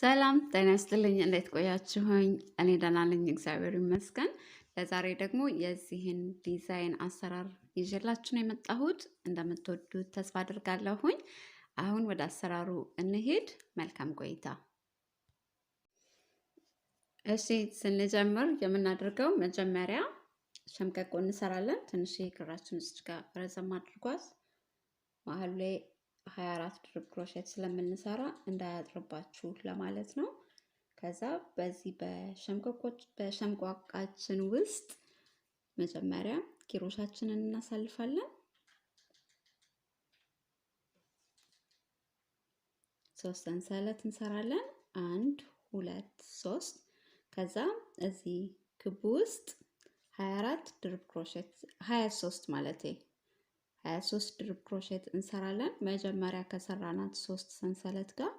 ሰላም ጤና ይስጥልኝ። እንዴት ቆያችሁኝ? እኔ ደህና ነኝ፣ እግዚአብሔር ይመስገን። ለዛሬ ደግሞ የዚህን ዲዛይን አሰራር ይዤላችሁ ነው የመጣሁት። እንደምትወዱት ተስፋ አድርጋለሁኝ። አሁን ወደ አሰራሩ እንሄድ። መልካም ቆይታ። እሺ፣ ስንጀምር የምናደርገው መጀመሪያ ሸምቀቆ እንሰራለን። ትንሽ ክራችን እዚህ ጋር ረዘም አድርጓት መሀሉ ላይ 24 ድርብ ክሮሼት ስለምንሰራ እንዳያጥርባችሁ ለማለት ነው። ከዛ በዚህ በሸምቋቃችን ውስጥ መጀመሪያ ኪሮሻችንን እናሳልፋለን። 3 ሰንሰለት እንሰራለን። 1 2 3 ከዛ እዚህ ክቡ ውስጥ 24 ድርብ ክሮሼት 23 ማለት 23 ድርብ ክሮሼት እንሰራለን። መጀመሪያ ከሰራናት 3 ሰንሰለት ጋር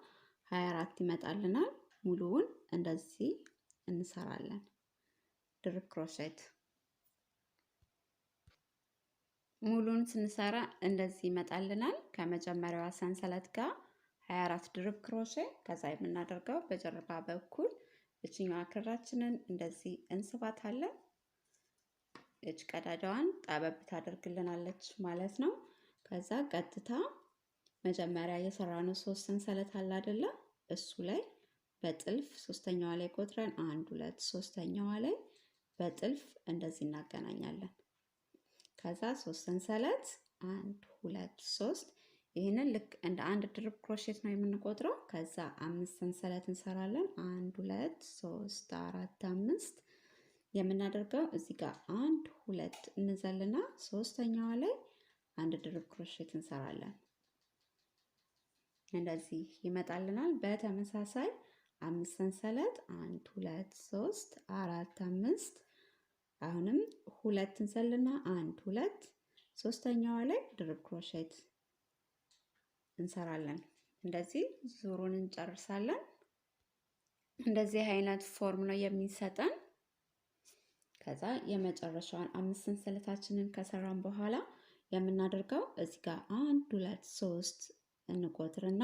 24 ይመጣልናል። ሙሉውን እንደዚህ እንሰራለን። ድርብ ክሮሼት ሙሉውን ስንሰራ እንደዚህ ይመጣልናል። ከመጀመሪያዋ ሰንሰለት ጋር 24 ድርብ ክሮሼት። ከዛ የምናደርገው በጀርባ በኩል እችኛዋ ክራችንን እንደዚህ እንስባታለን። እጅ ቀዳዳዋን ጠበብ ታደርግልናለች ማለት ነው። ከዛ ቀጥታ መጀመሪያ የሰራነው 3 ሰንሰለት አለ አይደለ? እሱ ላይ በጥልፍ ሶስተኛዋ ላይ ቆጥረን 1 2 ሶስተኛዋ ላይ በጥልፍ እንደዚህ እናገናኛለን። ከዛ 3 ሰንሰለት 1 2 3 ይህንን ልክ እንደ አንድ ድርብ ክሮሼት ነው የምንቆጥረው። ከዛ 5 ሰንሰለት እንሰራለን። 1 2 3 4 5 የምናደርገው እዚህ ጋር 1 2 እንዘልና ሶስተኛዋ ላይ አንድ ድርብ ክሮሼት እንሰራለን። እንደዚህ ይመጣልናል። በተመሳሳይ 5 ሰንሰለት 1 2 3 4 5 አሁንም 2 እንዘልና 1 2 ሶስተኛዋ ላይ ድርብ ክሮሼት እንሰራለን። እንደዚህ ዙሩን እንጨርሳለን። እንደዚህ አይነት ፎርም ነው የሚሰጠን። ከዛ የመጨረሻውን 5 ሰንሰለታችንን ከሰራን በኋላ የምናደርገው እዚህ ጋር 1 2 3 እንቆጥርና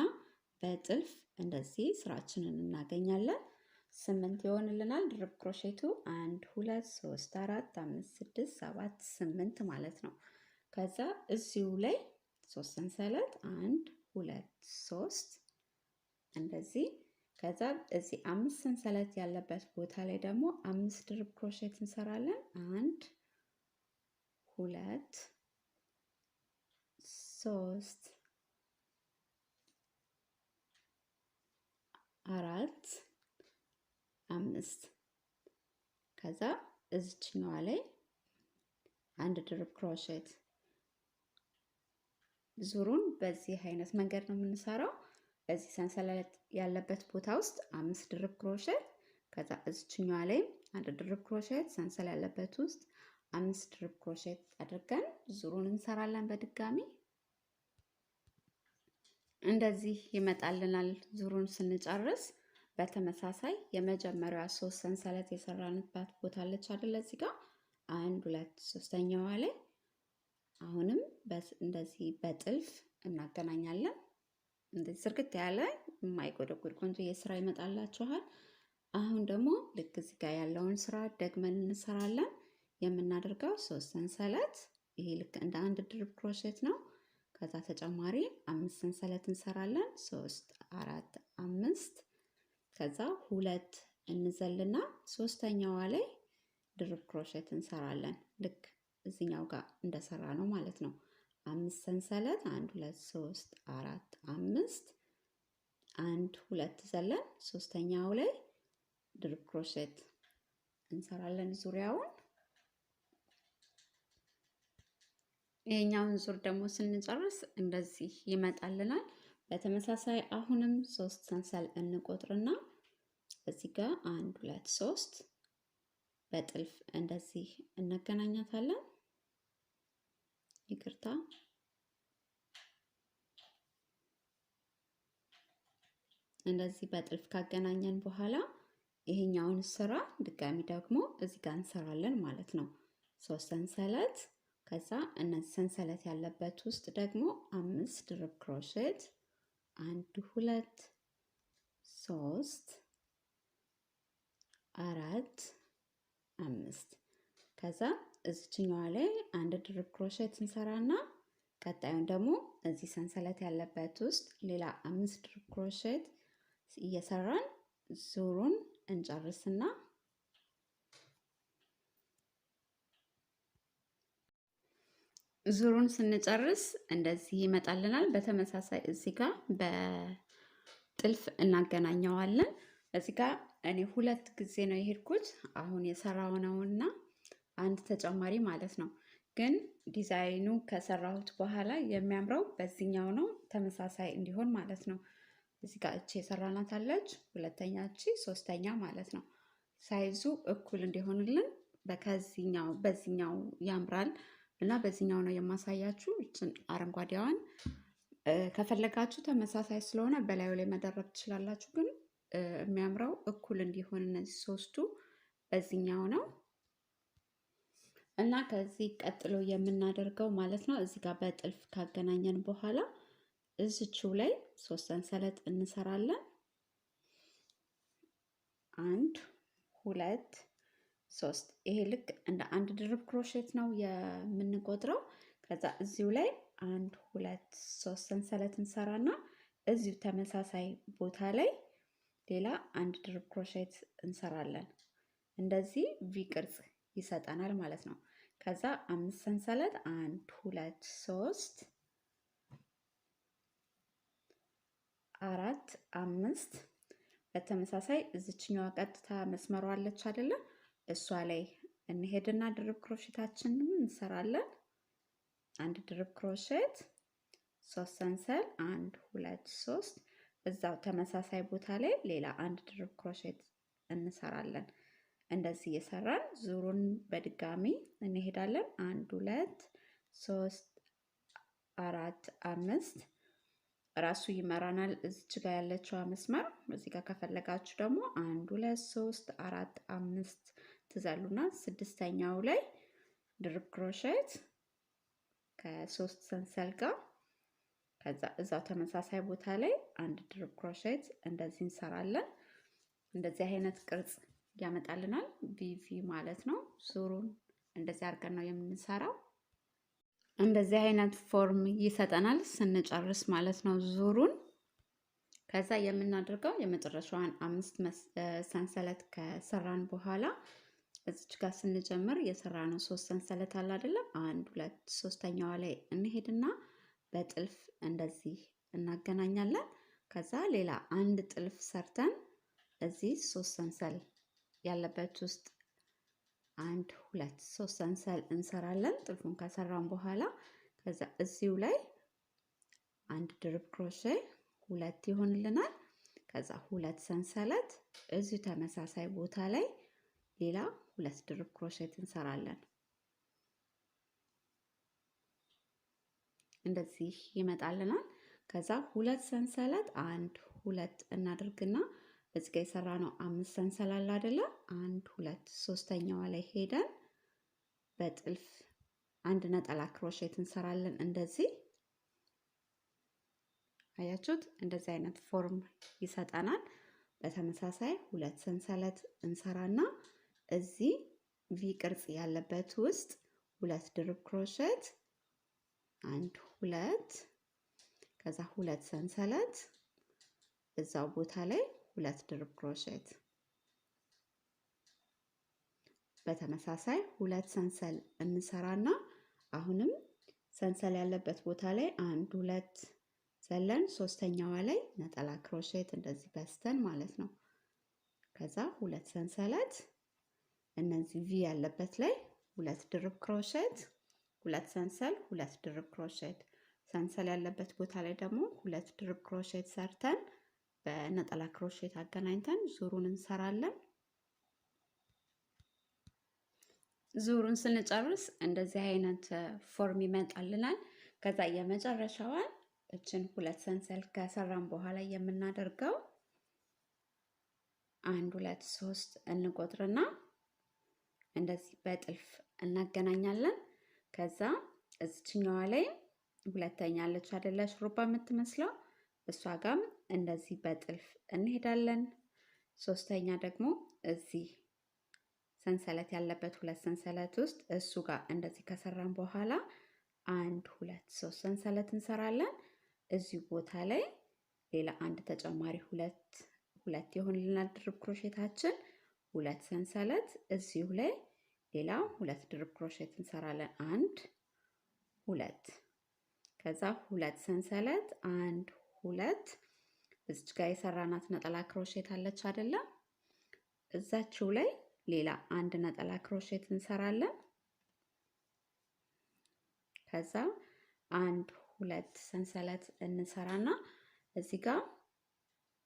በጥልፍ እንደዚህ ስራችንን እናገኛለን። 8 ይሆንልናል ድርብ ክሮሼቱ 1 2 3 4 5 6 7 8 ማለት ነው። ከዛ እዚሁ ላይ 3 ሰንሰለት 1 2 3 እንደዚህ ከዛ እዚህ 5 ሰንሰለት ያለበት ቦታ ላይ ደግሞ 5 ድርብ ክሮሼት እንሰራለን። 1 2 3 4 5 ከዛ እዚችኛዋ ላይ አንድ ድርብ ክሮሼት ዙሩን በዚህ አይነት መንገድ ነው የምንሰራው። እዚህ ሰንሰለት ያለበት ቦታ ውስጥ 5 ድርብ ክሮሼት ከዛ እዚችኛዋ ላይ አንድ ድርብ ክሮሼት ሰንሰለት ያለበት ውስጥ 5 ድርብ ክሮሼት አድርገን ዙሩን እንሰራለን። በድጋሚ እንደዚህ ይመጣልናል። ዙሩን ስንጨርስ በተመሳሳይ የመጀመሪያዋ 3 ሰንሰለት የሰራንባት ቦታ አለች አይደል? እዚህ ጋር 1 2 ሶስተኛዋ ላይ አሁንም እንደዚህ በጥልፍ እናገናኛለን። እንደዚህ ስርግት ያለ የማይጎደጉድ ቆንጆ የስራ ይመጣላችኋል። አሁን ደግሞ ልክ እዚህ ጋር ያለውን ስራ ደግመን እንሰራለን። የምናደርገው 3 ሰንሰለት ይሄ ልክ እንደ አንድ ድርብ ክሮሼት ነው። ከዛ ተጨማሪ 5 ሰንሰለት እንሰራለን። 3 4 5 ከዛ 2 እንዘልና ሶስተኛዋ ላይ ድርብ ክሮሼት እንሰራለን። ልክ እዚህኛው ጋር እንደሰራ ነው ማለት ነው። 5 ሰንሰለት 1 2 3 4 5 1 2 ዘለን ሶስተኛው ላይ ድርብ ክሮሼት እንሰራለን ዙሪያውን። ይሄኛውን ዙር ደግሞ ስንጨርስ እንደዚህ ይመጣልናል። በተመሳሳይ አሁንም 3 ሰንሰል እንቆጥርና እዚህ ጋር 1 2 3 በጥልፍ እንደዚህ እናገናኛታለን። ይቅርታ እንደዚህ በጥልፍ ካገናኘን በኋላ ይሄኛውን ስራ ድጋሚ ደግሞ እዚህ ጋር እንሰራለን ማለት ነው። 3 ሰንሰለት ከዛ እነዚህ ሰንሰለት ያለበት ውስጥ ደግሞ 5 ድርብ ክሮሼት 1 2 3 4 5 ከዛ እዚችኛዋ ላይ አንድ ድርብ ክሮሼት እንሰራና ቀጣዩን ደግሞ እዚህ ሰንሰለት ያለበት ውስጥ ሌላ 5 ድርብ ክሮሼት እየሰራን ዙሩን እንጨርስና ዙሩን ስንጨርስ እንደዚህ ይመጣልናል። በተመሳሳይ እዚህ ጋር በጥልፍ እናገናኘዋለን። እዚህ ጋር እኔ 2 ጊዜ ነው የሄድኩት አሁን የሰራው ነውና አንድ ተጨማሪ ማለት ነው። ግን ዲዛይኑ ከሰራሁት በኋላ የሚያምረው በዚህኛው ነው፣ ተመሳሳይ እንዲሆን ማለት ነው። እዚህ ጋር እቺ የሰራናት አለች፣ ሁለተኛ እቺ፣ ሶስተኛ ማለት ነው። ሳይዙ እኩል እንዲሆንልን በዚህኛው ያምራል እና በዚህኛው ነው የማሳያችሁ። እችን አረንጓዴዋን ከፈለጋችሁ ተመሳሳይ ስለሆነ በላዩ ላይ መደረብ ትችላላችሁ። ግን የሚያምረው እኩል እንዲሆን እነዚህ ሶስቱ በዚህኛው ነው እና ከዚህ ቀጥሎ የምናደርገው ማለት ነው እዚህ ጋር በጥልፍ ካገናኘን በኋላ እዚችው ላይ 3 ሰንሰለት እንሰራለን። 1 2 3 ይሄ ልክ እንደ አንድ ድርብ ክሮሼት ነው የምንቆጥረው። ከዛ እዚሁ ላይ 1 2 3 ሰንሰለት እንሰራና እዚሁ ተመሳሳይ ቦታ ላይ ሌላ አንድ ድርብ ክሮሼት እንሰራለን። እንደዚህ ቪ ቅርጽ ይሰጠናል ማለት ነው። ከዛ 5 ሰንሰለት 1 2 3 4 5 በተመሳሳይ እዚችኛዋ ቀጥታ መስመሯ አለች አይደለ? እሷ ላይ እንሄድና ድርብ ክሮሼታችንን እንሰራለን። አንድ ድርብ ክሮሼት 3 ሰንሰል 1 2 3 እዛው ተመሳሳይ ቦታ ላይ ሌላ አንድ ድርብ ክሮሼት እንሰራለን። እንደዚህ እየሰራን ዙሩን በድጋሚ እንሄዳለን። 1 2 3 4 5 ራሱ ይመራናል። እዚች ጋር ያለችው መስመር እዚህ ጋር ከፈለጋችሁ ደግሞ 1 2 3 4 5 ትዘሉና ስድስተኛው ላይ ድርብ ክሮሼት ከ3 ሰንሰል ጋር ከዛ እዛው ተመሳሳይ ቦታ ላይ አንድ ድርብ ክሮሼት እንደዚህ እንሰራለን። እንደዚህ አይነት ቅርጽ ያመጣልናል። ቪቪ ማለት ነው። ዙሩን እንደዚህ አድርገን ነው የምንሰራው። እንደዚህ አይነት ፎርም ይሰጠናል ስንጨርስ ማለት ነው ዙሩን። ከዛ የምናደርገው የመጨረሻዋን 5 ሰንሰለት ከሰራን በኋላ እዚች ጋር ስንጀምር የሰራነው 3 ሰንሰለት አለ አይደለም? 1 2 ሶስተኛዋ ላይ እንሄድና በጥልፍ እንደዚህ እናገናኛለን። ከዛ ሌላ አንድ ጥልፍ ሰርተን እዚህ 3 ሰንሰል ያለበት ውስጥ 1 2 3 ሰንሰል እንሰራለን። ጥልፉን ከሰራን በኋላ ከዛ እዚሁ ላይ አንድ ድርብ ክሮሼ 2 ይሆንልናል። ከዛ 2 ሰንሰለት እዚሁ ተመሳሳይ ቦታ ላይ ሌላ 2 ድርብ ክሮሼት እንሰራለን። እንደዚህ ይመጣልናል። ከዛ 2 ሰንሰለት 1 2 እናድርግና እዚህ ጋር የሰራነው 5 ሰንሰል አይደለ? 1 2 ሶስተኛዋ ላይ ሄደን በጥልፍ አንድ ነጠላ ክሮሼት እንሰራለን። እንደዚህ አያችሁት? እንደዚህ አይነት ፎርም ይሰጠናል። በተመሳሳይ 2 ሰንሰለት እንሰራና እዚህ ቪ ቅርጽ ያለበት ውስጥ 2 ድርብ ክሮሼት 1 2 ከዛ 2 ሰንሰለት እዛው ቦታ ላይ 2 ድርብ ክሮሼት በተመሳሳይ 2 ሰንሰል እንሰራና አሁንም ሰንሰል ያለበት ቦታ ላይ 1 2 ዘለን ሶስተኛዋ ላይ ነጠላ ክሮሼት እንደዚህ በስተን ማለት ነው። ከዛ 2 ሰንሰለት እነዚህ ቪ ያለበት ላይ 2 ድርብ ክሮሼት 2 ሰንሰል 2 ድርብ ክሮሼት ሰንሰል ያለበት ቦታ ላይ ደግሞ 2 ድርብ ክሮሼት ሰርተን በነጠላ ክሮሼት አገናኝተን ዙሩን እንሰራለን። ዙሩን ስንጨርስ እንደዚህ አይነት ፎርም ይመጣልናል። ከዛ የመጨረሻዋን እችን 2 ሰንሰል ከሰራን በኋላ የምናደርገው 1 2 3 እንቆጥርና እንደዚህ በጥልፍ እናገናኛለን። ከዛ እዚችኛዋ ላይ ሁለተኛ አለች አይደለ? ሹሩባ የምትመስለው እሷ ጋም እንደዚህ በጥልፍ እንሄዳለን። ሶስተኛ ደግሞ እዚህ ሰንሰለት ያለበት ሁለት ሰንሰለት ውስጥ እሱ ጋር እንደዚህ ከሰራን በኋላ 1 2 3 ሰንሰለት እንሰራለን። እዚህ ቦታ ላይ ሌላ አንድ ተጨማሪ ሁለት ይሆንልናል ድርብ ክሮሼታችን። ሁለት ሰንሰለት እዚሁ ላይ ሌላ ሁለት ድርብ ክሮሼት እንሰራለን። 1 2 ከዛ ሁለት ሰንሰለት 1 2 እዚች ጋር የሰራናት ነጠላ ክሮሼት አለች አይደለ? እዛችው ላይ ሌላ አንድ ነጠላ ክሮሼት እንሰራለን። ከዛ 1 2 ሰንሰለት እንሰራና እዚህ ጋር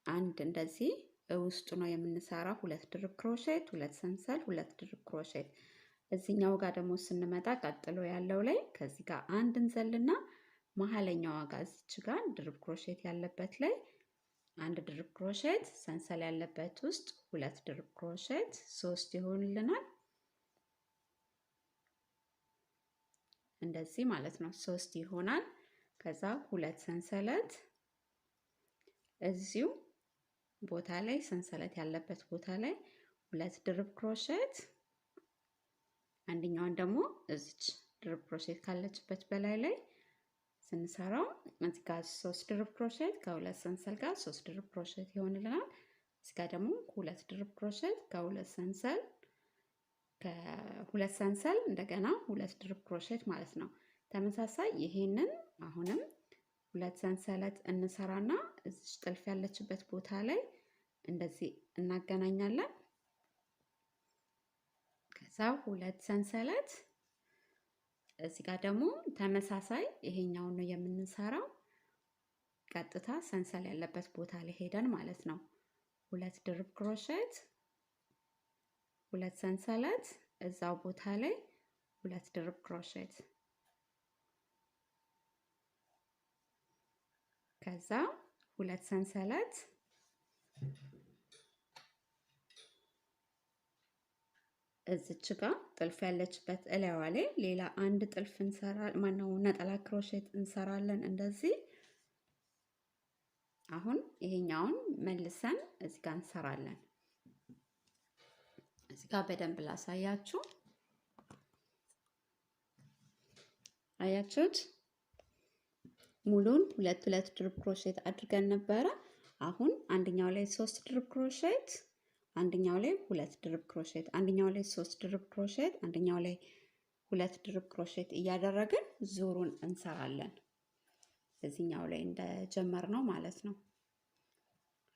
አንድ እንደዚህ ውስጡ ነው የምንሰራው። ሁለት ድርብ ክሮሼት፣ ሁለት ሰንሰል፣ ሁለት ድርብ ክሮሼት። እዚህኛው ጋር ደግሞ ስንመጣ ቀጥሎ ያለው ላይ ከዚህ ጋር አንድ እንዘልና መሀለኛዋ ጋር እዚች ጋር ድርብ ክሮሼት ያለበት ላይ አንድ ድርብ ክሮሼት፣ ሰንሰል ያለበት ውስጥ ሁለት ድርብ ክሮሼት 3 ይሆንልናል። እንደዚህ ማለት ነው 3 ይሆናል። ከዛ ሁለት ሰንሰለት እዚሁ ቦታ ላይ ሰንሰለት ያለበት ቦታ ላይ ሁለት ድርብ ክሮሼት፣ አንደኛውን ደግሞ እዚች ድርብ ክሮሼት ካለችበት በላይ ላይ ስንሰራው እዚህ ጋር 3 ድርብ ክሮሼት ከሁለት ሰንሰል ጋር 3 ድርብ ክሮሼት ይሆንልናል። እዚህ ጋር ደግሞ ሁለት ድርብ ክሮሼት ከሁለት ሰንሰል እንደገና ሁለት ድርብ ክሮሼት ማለት ነው። ተመሳሳይ ይሄንን አሁንም ሁለት ሰንሰለት እንሰራና እዚች ጥልፍ ያለችበት ቦታ ላይ እንደዚህ እናገናኛለን። ከዛ ሁለት ሰንሰለት እዚህ ጋር ደግሞ ተመሳሳይ ይሄኛውን ነው የምንሰራው። ቀጥታ ሰንሰል ያለበት ቦታ ላይ ሄደን ማለት ነው። ሁለት ድርብ ክሮሼት፣ ሁለት ሰንሰለት እዛው ቦታ ላይ ሁለት ድርብ ክሮሼት፣ ከዛ ሁለት ሰንሰለት እዚች ጋር ጥልፍ ያለችበት እላይዋ ላይ ሌላ አንድ ጥልፍ እንሰራለን። ማነው ነጠላ ክሮሼት እንሰራለን እንደዚህ። አሁን ይሄኛውን መልሰን እዚህ ጋር እንሰራለን። እዚህ ጋር በደንብ ላሳያችሁ። አያችሁት? ሙሉን ሁለት ድርብ ክሮሼት አድርገን ነበረ። አሁን አንደኛው ላይ 3 ድርብ ክሮሼት፣ አንደኛው ላይ 2 ድርብ ክሮሼት፣ አንደኛው ላይ 3 ድርብ ክሮሼት፣ አንደኛው ላይ 2 ድርብ ክሮሼት እያደረግን ዙሩን እንሰራለን። እዚህኛው ላይ እንደጀመርነው ማለት ነው።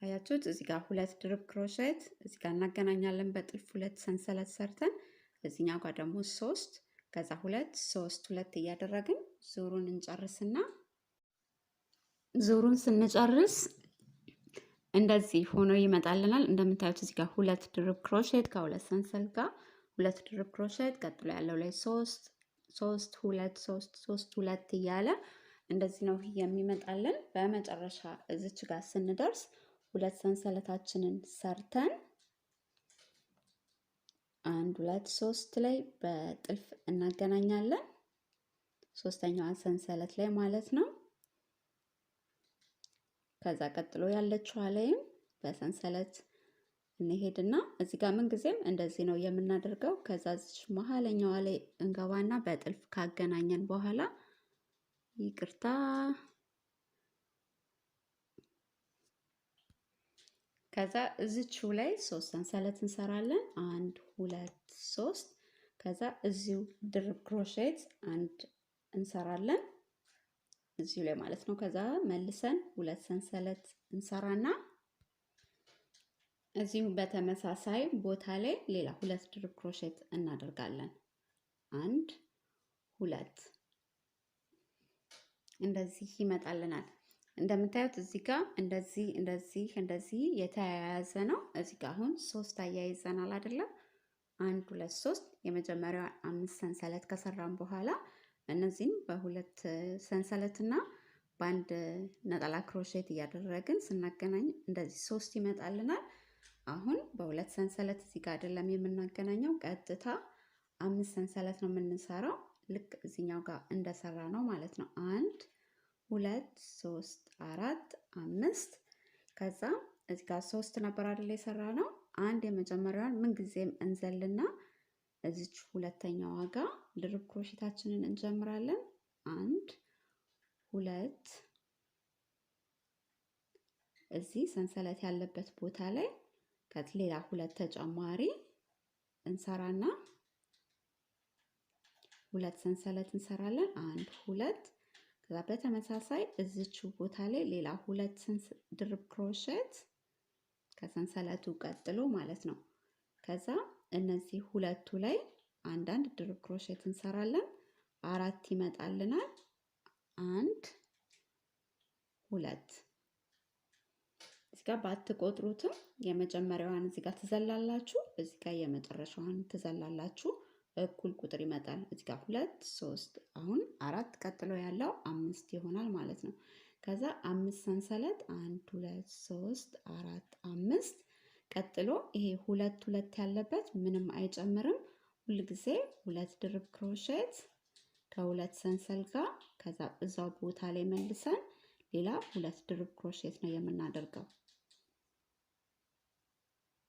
አያችሁት? እዚህ ጋር 2 ድርብ ክሮሼት እዚህ ጋር እናገናኛለን በጥልፍ 2 ሰንሰለት ሰርተን፣ እዚህኛው ጋር ደግሞ 3 ከዛ 2 3 2 እያደረግን ዙሩን እንጨርስና ዙሩን ስንጨርስ እንደዚህ ሆኖ ይመጣልናል። እንደምታዩት እዚህ ጋር 2 ድርብ ክሮሼት ከሁለት ሰንሰል ጋር 2 ድርብ ክሮሼት፣ ቀጥሎ ያለው ላይ 3 3 2 3 3 2 እያለ እንደዚህ ነው የሚመጣልን። በመጨረሻ እዚች ጋር ስንደርስ ሁለት ሰንሰለታችንን ሰርተን 1 2 3 ላይ በጥልፍ እናገናኛለን። ሶስተኛዋን ሰንሰለት ላይ ማለት ነው። ከዛ ቀጥሎ ያለችው ላይም በሰንሰለት እንሄድና እዚህ ጋር ምን ጊዜም እንደዚህ ነው የምናደርገው። ከዛ እዚህ መሀለኛዋ ላይ እንገባና በጥልፍ ካገናኘን በኋላ ይቅርታ፣ ከዛ እዚችው ላይ 3 ሰንሰለት እንሰራለን። 1 2 3 ከዛ እዚሁ ድርብ ክሮሼት አንድ እንሰራለን እዚሁ ላይ ማለት ነው። ከዛ መልሰን 2 ሰንሰለት እንሰራና እዚሁ በተመሳሳይ ቦታ ላይ ሌላ 2 ድርብ ክሮሼት እናደርጋለን። 1 2 እንደዚህ ይመጣልናል። እንደምታዩት እዚህ ጋር እንደዚህ የተያያዘ ነው። እዚህ ጋር አሁን 3 አያይዘናል አይደለም? 1 2 3 የመጀመሪያው 5 ሰንሰለት ከሰራን በኋላ እነዚህን በሁለት ሰንሰለት እና በአንድ ነጠላ ክሮሼት እያደረግን ስናገናኝ እንደዚህ 3 ይመጣልናል። አሁን በሁለት ሰንሰለት እዚህ ጋር አይደለም የምናገናኘው፣ ቀጥታ 5 ሰንሰለት ነው የምንሰራው። ልክ እዚህኛው ጋር እንደሰራ ነው ማለት ነው። 1 2 3 4 5 ከዛ እዚህ ጋር 3 ነበር አይደል የሰራነው። አንድ የመጀመሪያውን ምን ጊዜም እንዘልና እዚች ሁለተኛዋ ጋር ድርብ ክሮሼታችንን እንጀምራለን። 1 2 እዚህ ሰንሰለት ያለበት ቦታ ላይ ከሌላ ሁለት ተጨማሪ እንሰራና ሁለት ሰንሰለት እንሰራለን። 1 2 ከዛ በተመሳሳይ እዚች ቦታ ላይ ሌላ ሁለት ድርብ ክሮሼት ከሰንሰለቱ ቀጥሎ ማለት ነው። ከዛ እነዚህ ሁለቱ ላይ አንዳንድ ድርብ ክሮሼት እንሰራለን። 4 ይመጣልናል። 1 2 እዚህ ጋር ባትቆጥሩትም የመጀመሪያዋን እዚህ ጋር ትዘላላችሁ፣ እዚህ ጋር የመጨረሻዋን ትዘላላችሁ። እኩል ቁጥር ይመጣል። እዚህ ጋር 2 3 አሁን 4 ቀጥሎ ያለው 5 ይሆናል ማለት ነው። ከዛ 5 ሰንሰለት 1 2 3 4 5 ቀጥሎ ይሄ 2 2 ያለበት ምንም አይጨምርም። ሁል ጊዜ 2 ድርብ ክሮሼት ከሁለት ሰንሰል ጋር ከዛ እዛው ቦታ ላይ መልሰን ሌላ 2 ድርብ ክሮሼት ነው የምናደርገው።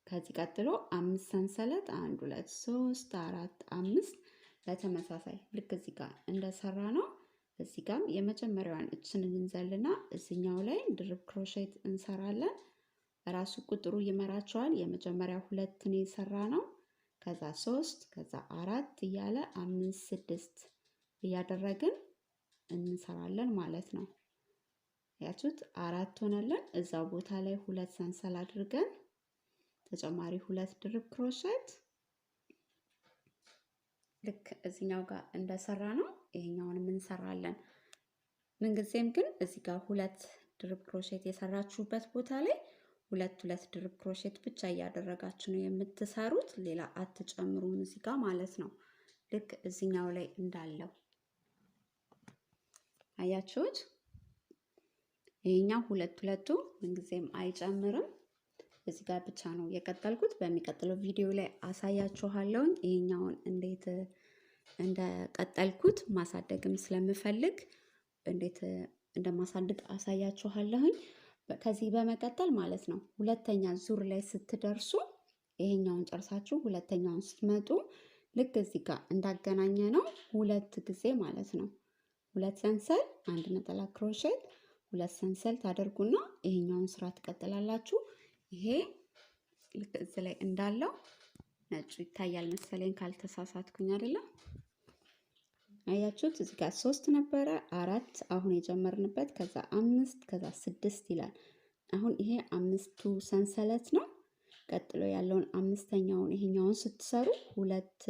ከዚህ ቀጥሎ 5 ሰንሰለት 1 2 3 4 5 በተመሳሳይ ልክ እዚህ ጋር እንደሰራ ነው። እዚህ ጋር የመጀመሪያዋን እችን እንዘልና እዚህኛው ላይ ድርብ ክሮሼት እንሰራለን። ራሱ ቁጥሩ ይመራቸዋል። የመጀመሪያው 2 ነው የሰራ ነው። ከዛ 3 ከዛ 4 እያለ 5 6 እያደረግን እንሰራለን ማለት ነው። ያችሁት 4 ሆነልን። እዛው ቦታ ላይ 2 ሰንሰል አድርገን ተጨማሪ 2 ድርብ ክሮሼት ልክ እዚህኛው ጋር እንደሰራ ነው ይሄኛውንም እንሰራለን። ምንጊዜም ግን እዚህ ጋር 2 ድርብ ክሮሼት የሰራችሁበት ቦታ ላይ 2 ድርብ ክሮሼት ብቻ እያደረጋችሁ ነው የምትሰሩት። ሌላ አትጨምሩም እዚህ ጋር ማለት ነው። ልክ እዚህኛው ላይ እንዳለው አያችሁት። ይሄኛው 2 ምንጊዜም አይጨምርም። እዚህ ጋር ብቻ ነው የቀጠልኩት። በሚቀጥለው ቪዲዮ ላይ አሳያችኋለሁ ይሄኛውን እንዴት እንደቀጠልኩት ማሳደግም ስለምፈልግ እንዴት እንደማሳድግ አሳያችኋለሁ። ከዚህ በመቀጠል ማለት ነው ሁለተኛ ዙር ላይ ስትደርሱ ይሄኛውን ጨርሳችሁ ሁለተኛውን ስትመጡ ልክ እዚህ ጋር እንዳገናኘ ነው 2 ጊዜ ማለት ነው 2 ሰንሰል 1 ነጠላ ክሮሼት 2 ሰንሰል ታደርጉና ይሄኛውን ስራ ትቀጥላላችሁ። ይሄ ልክ እዚህ ላይ እንዳለው ነጭ ይታያል መሰለኝ ካልተሳሳትኩኝ አይደለም። አያችሁት እዚህ ጋር 3 ነበረ 4 አሁን የጀመርንበት ከዛ 5 ከዛ 6 ይላል። አሁን ይሄ 5ቱ ሰንሰለት ነው። ቀጥሎ ያለውን አምስተኛውን ይሄኛውን ስትሰሩ 2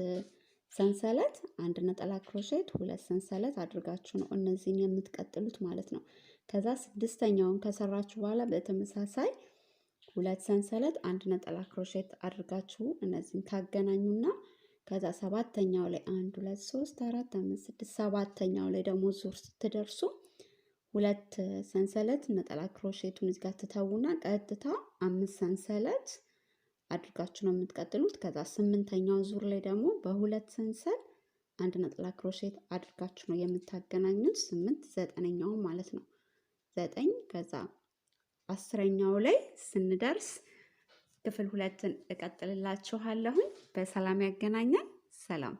ሰንሰለት 1 ነጠላ ክሮሼት 2 ሰንሰለት አድርጋችሁ ነው እነዚህን የምትቀጥሉት ማለት ነው። ከዛ 6ኛውን ከሰራችሁ በኋላ በተመሳሳይ 2 ሰንሰለት 1 ነጠላ ክሮሼት አድርጋችሁ እነዚህን ታገናኙና ከዛ 7ኛው ላይ 1 2 3 4 5 6 7ኛው ላይ ደግሞ ዙር ስትደርሱ 2 ሰንሰለት ነጠላ ክሮሼቱን እዚህ ጋር ትተውና ቀጥታ 5 ሰንሰለት አድርጋችሁ ነው የምትቀጥሉት። ከዛ 8ኛው ዙር ላይ ደግሞ በ2 ሰንሰል 1 ነጠላ ክሮሼት አድርጋችሁ ነው የምታገናኙት። 8 9ኛው ማለት ነው 9 ከዛ 10ኛው ላይ ስንደርስ ክፍል 2ን እቀጥልላችኋለሁ። በሰላም ያገናኛል። ሰላም